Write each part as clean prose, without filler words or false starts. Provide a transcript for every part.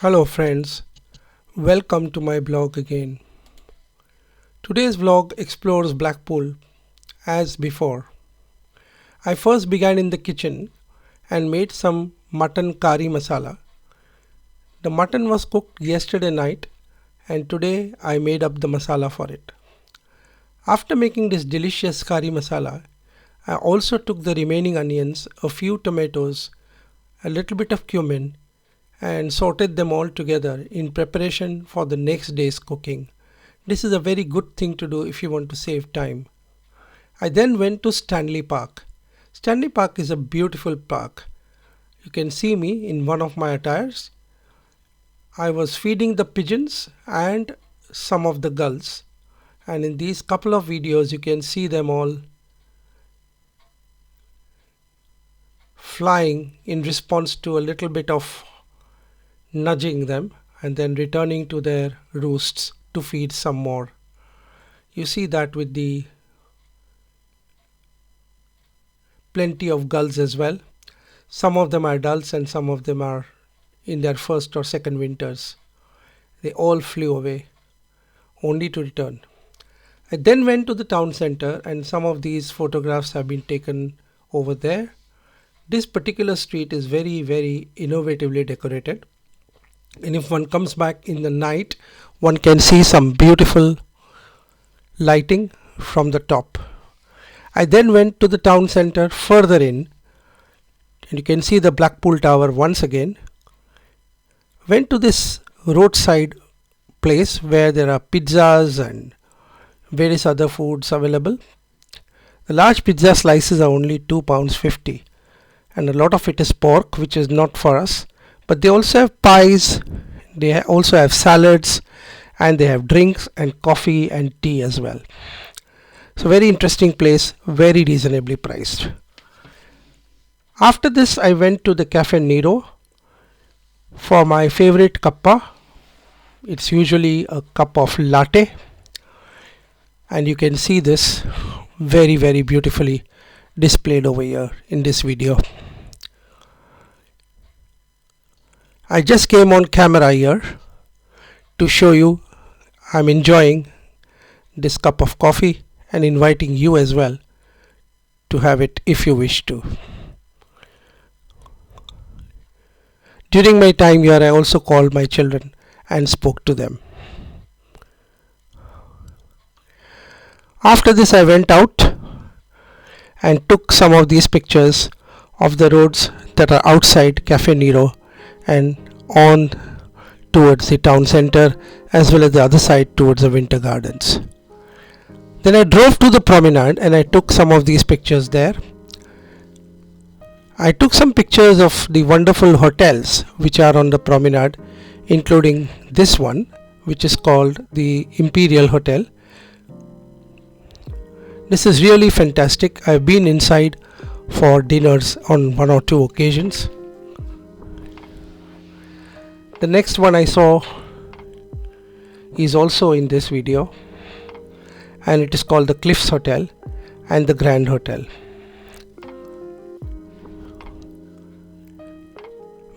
Hello friends, welcome to my blog again. Today's vlog explores Blackpool as before. I first began in the kitchen and made some mutton curry masala. The mutton was cooked yesterday night and today I made up the masala for it. After making this delicious curry masala, I also took the remaining onions, a few tomatoes, a little bit of cumin and sauteed them all together in preparation for the next day's cooking. This is a very good thing to do if you want to save time. I then went to Stanley Park. Stanley Park is a beautiful park. You can see me in one of my attires. I was feeding the pigeons and some of the gulls, and in these couple of videos you can see them all flying in response to a little bit of nudging them and then returning to their roosts to feed some more. You see that with the plenty of gulls as well. Some of them are adults and some of them are in their first or second winters. They all flew away only to return. I then went to the town center and some of these photographs have been taken over there. This particular street is very innovatively decorated. And if one comes back in the night, one can see some beautiful lighting from the top. I then went to the town center further in, and you can see the Blackpool Tower once again. Went to this roadside place where there are pizzas and various other foods available. The large pizza slices are only £2.50, and a lot of it is pork, which is not for us. But they also have pies, they also have salads, and they have drinks and coffee and tea as well. So very interesting place, very reasonably priced. After this I went to the Cafe Nero for my favorite cuppa. It's usually a cup of latte, and you can see this very beautifully displayed over here in this video. I just came on camera here to show you I'm enjoying this cup of coffee and inviting you as well to have it if you wish to. During my time here I also called my children and spoke to them. After this I went out and took some of these pictures of the roads that are outside Cafe Nero and on towards the town center, as well as the other side towards the winter gardens. Then I drove to the Promenade and I took some of these pictures there. I took some pictures of the wonderful hotels which are on the Promenade, including this one which is called the Imperial Hotel. This is really fantastic. I've been inside for dinners on one or two occasions. The next one I saw is also in this video, and it is called the Cliffs Hotel and the Grand Hotel.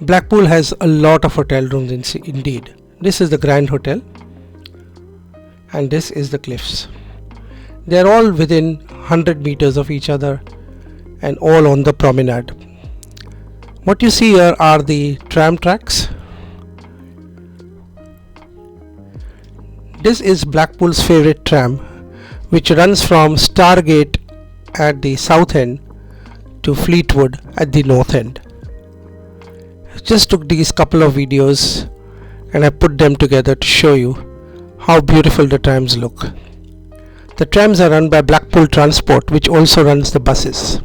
Blackpool has a lot of hotel rooms indeed. This is the Grand Hotel and this is the Cliffs. They are all within 100 meters of each other and all on the Promenade. What you see here are the tram tracks. This is Blackpool's favorite tram, which runs from Stargate at the south end to Fleetwood at the north end. I just took these couple of videos and I put them together to show you how beautiful the trams look. The trams are run by Blackpool Transport, which also runs the buses.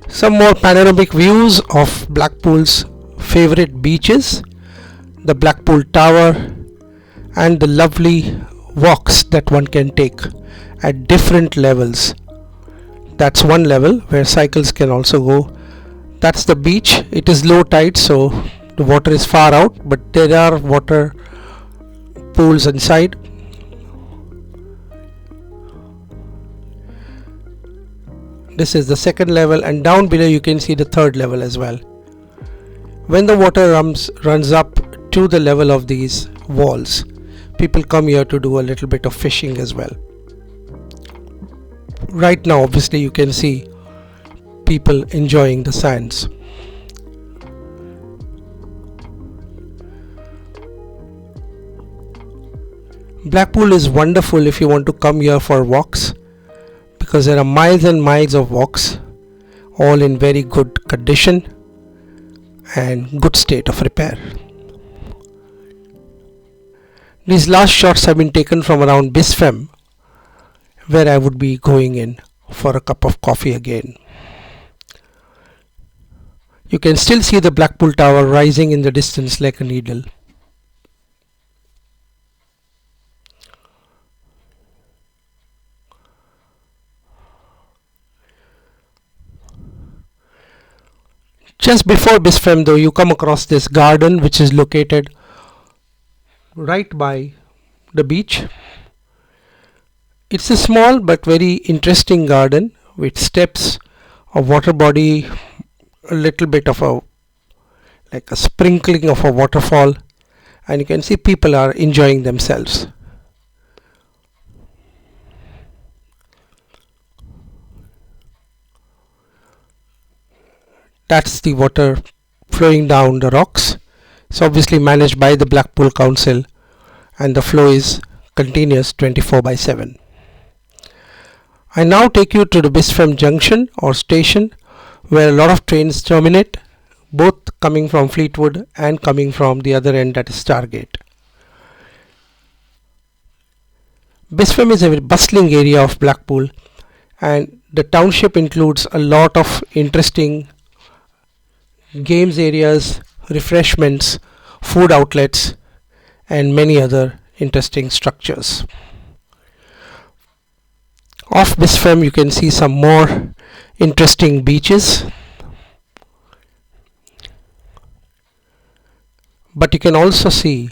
Some more panoramic views of Blackpool's favorite beaches, the Blackpool Tower, and the lovely walks that one can take at different levels. That's one level where cycles can also go. That's the beach. It is low tide, so the water is far out, but there are water pools inside. This is the second level, and down below you can see the third level as well. When the water runs up to the level of these walls, people come here to do a little bit of fishing as well. Right now obviously you can see people enjoying the sands. Blackpool is wonderful if you want to come here for walks, because there are miles and miles of walks, all in very good condition and good state of repair. These last shots have been taken from around Bisfem, where I would be going in for a cup of coffee again. You can still see the Blackpool Tower rising in the distance like a needle. Just before Bisfem though, you come across this garden which is located right by the beach. It's a small but very interesting garden with steps, a water body, a little bit of like a sprinkling of a waterfall, and you can see people are enjoying themselves. That's the water flowing down the rocks. It's obviously managed by the Blackpool Council, and the flow is continuous 24/7. I now take you to the Bisfem Junction or station, where a lot of trains terminate, both coming from Fleetwood and coming from the other end, that is Stargate. Bisfem is a very bustling area of Blackpool, and the township includes a lot of interesting games areas, refreshments, food outlets, and many other interesting structures. Off Bisfem you can see some more interesting beaches, but you can also see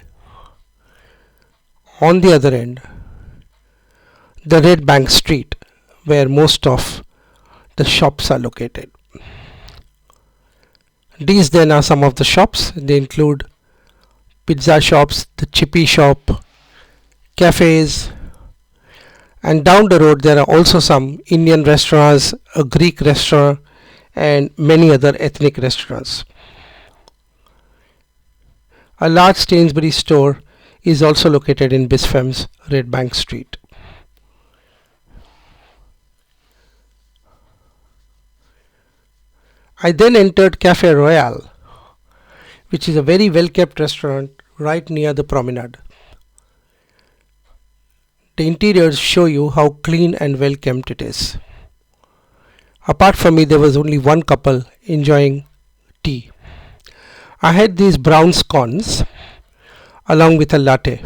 on the other end the Red Bank Street, where most of the shops are located. These then are some of the shops. They include pizza shops, the chippy shop, cafes, and down the road there are also some Indian restaurants, a Greek restaurant, and many other ethnic restaurants. A large Sainsbury's store is also located in Bisfem's Red Bank Street. I then entered Cafe Royale, which is a very well kept restaurant right near the promenade. The interiors show you how clean and well kept it is. Apart from me, there was only one couple enjoying tea. I had these brown scones along with a latte.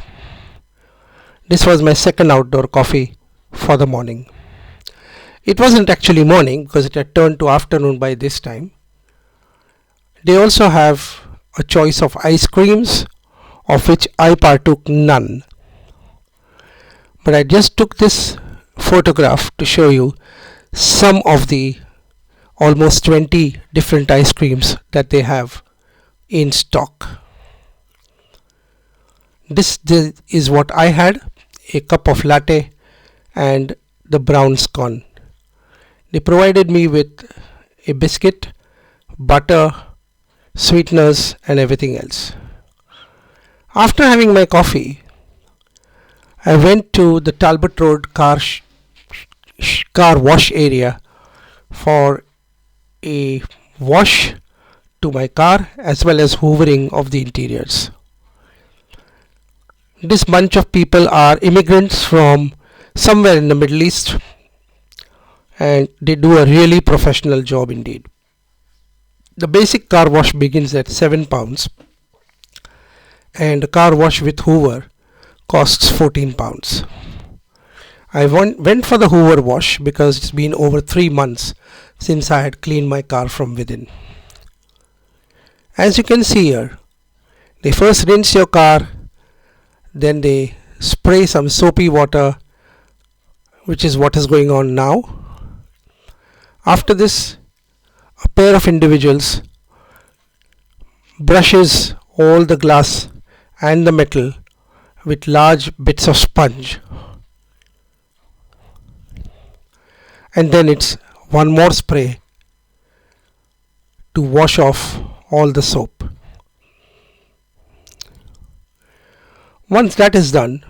This was my second outdoor coffee for the morning. It wasn't actually morning because it had turned to afternoon by this time. They also have a choice of ice creams, of which I partook none. But I just took this photograph to show you some of the almost 20 different ice creams that they have in stock. This is what I had: a cup of latte and the brown scone. They provided me with a biscuit, butter, sweeteners, and everything else. After having my coffee, I went to the Talbot Road car wash area for a wash to my car as well as hoovering of the interiors. This bunch of people are immigrants from somewhere in the Middle East, and they do a really professional job indeed. The basic car wash begins at £7, and a car wash with hoover costs £14. I went for the hoover wash because it's been over 3 months since I had cleaned my car from within. As you can see here, they first rinse your car, then they spray some soapy water, which is what is going on now. After this, a pair of individuals brushes all the glass and the metal with large bits of sponge, and then it's one more spray to wash off all the soap. Once that is done,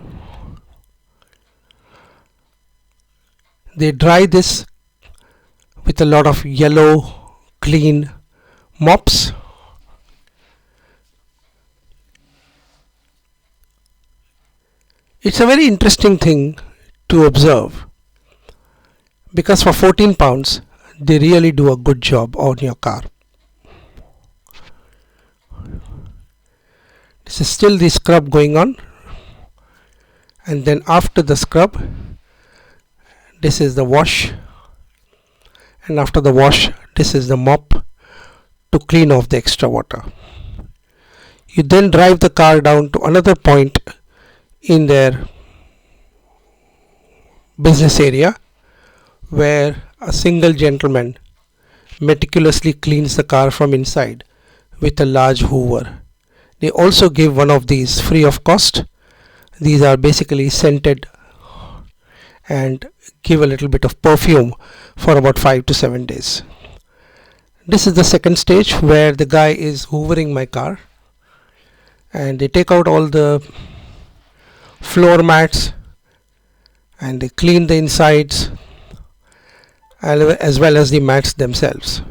they dry this with a lot of yellow clean mops. It's a very interesting thing to observe, because for 14 pounds they really do a good job on your car. This is still the scrub going on, and then after the scrub, this is the wash, and after the wash, this is the mop to clean off the extra water. You then drive the car down to another point in their business area, where a single gentleman meticulously cleans the car from inside with a large hoover. They also give one of these free of cost. These are basically scented and give a little bit of perfume for about 5 to 7 days. This is the second stage, where the guy is hoovering my car, and they take out all the floor mats and they clean the insides as well as the mats themselves.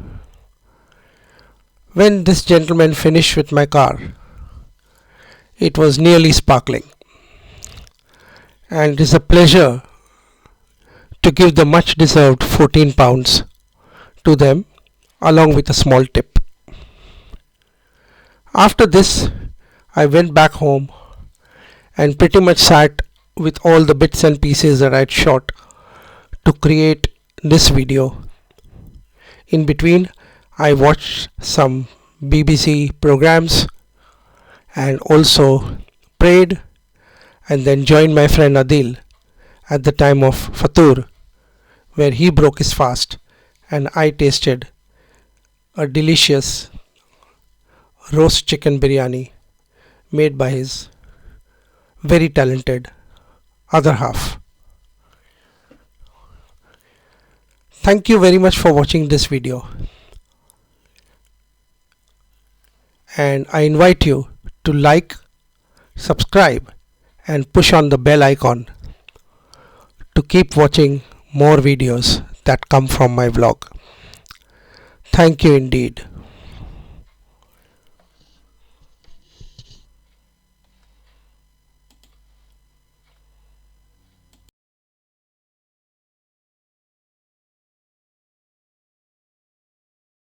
When this gentleman finished with my car, it was nearly sparkling, and it is a pleasure to give the much deserved 14 pounds to them, along with a small tip. After this, I went back home and pretty much sat with all the bits and pieces that I had shot to create this video. In between, I watched some BBC programs and also prayed, and then joined my friend Adeel at the time of Fatur, where he broke his fast and I tasted a delicious roast chicken biryani made by his very talented other half. Thank you very much for watching this video, and I invite you to like, subscribe and push on the bell icon to keep watching more videos that come from my vlog. Thank you indeed.